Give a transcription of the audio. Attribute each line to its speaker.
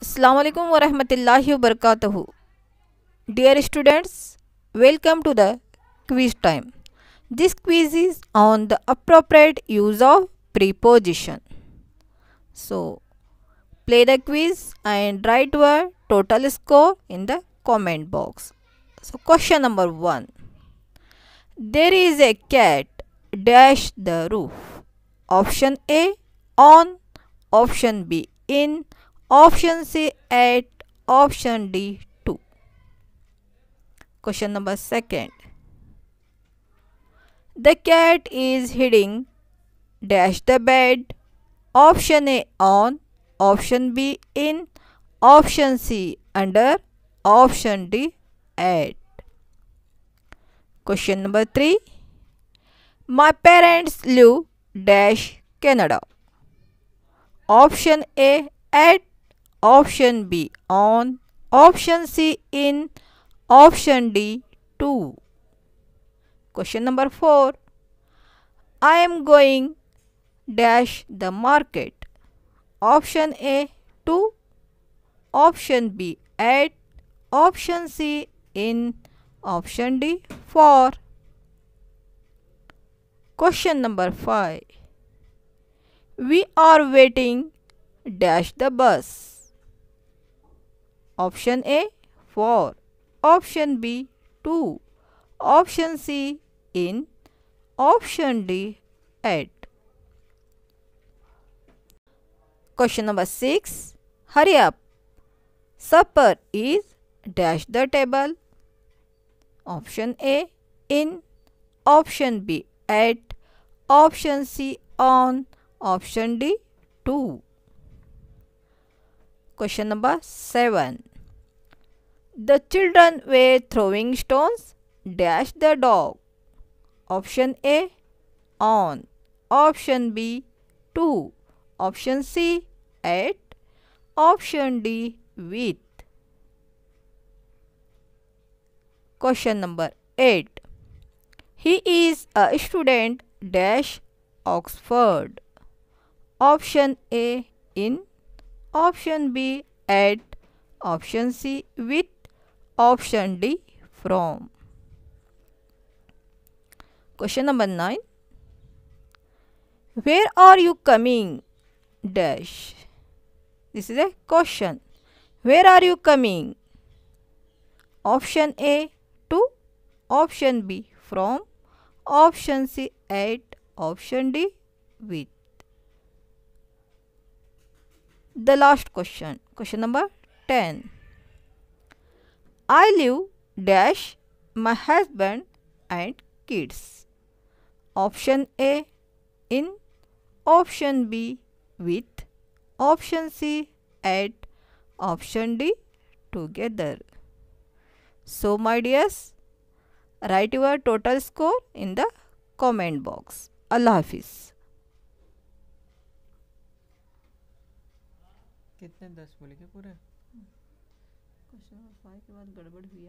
Speaker 1: Assalamu alaikum wa rahmatullahi wa barakatuhu. Dear students, welcome to the quiz time. This quiz is on the appropriate use of preposition. So, play the quiz and write your total score in the comment box. So, question number 1. There is a cat dash the roof. Option A on, option B in, option C at, option D 2. Question number 2. The cat is hiding dash the bed. Option A on, option B in, option C under, option D at. Question number 3. My parents live dash Canada. Option A at, option B on, option C in, option D 2. Question number 4. I am going dash the market. Option A 2, option B at, option C in, option D 4. Question number 5. We are waiting dash the bus. Option A 4, option B 2, option C in, option D at. Question number 6. Hurry up. Supper is dash the table. Option A in, option B at, option C on, option D 2. Question number 7. The children were throwing stones dash the dog. Option A on, option B 2, option C at, option D with. Question number 8. He is a student dash Oxford. Option A in, option B at, option C with, option D from. Question number 9. Where are you coming dash? This is a question. Where are you coming? Option A to, option B from, option C at, option D with. The last question. Question number 10. I live dash my husband and kids. Option A in, option B with, option C at, option D together. So my dears, write your total score in the comment box. Allah Hafiz.
Speaker 2: कितने 10 बोले क्या पूरे?
Speaker 1: Question number 5 के बाद गड़बड़ हुई।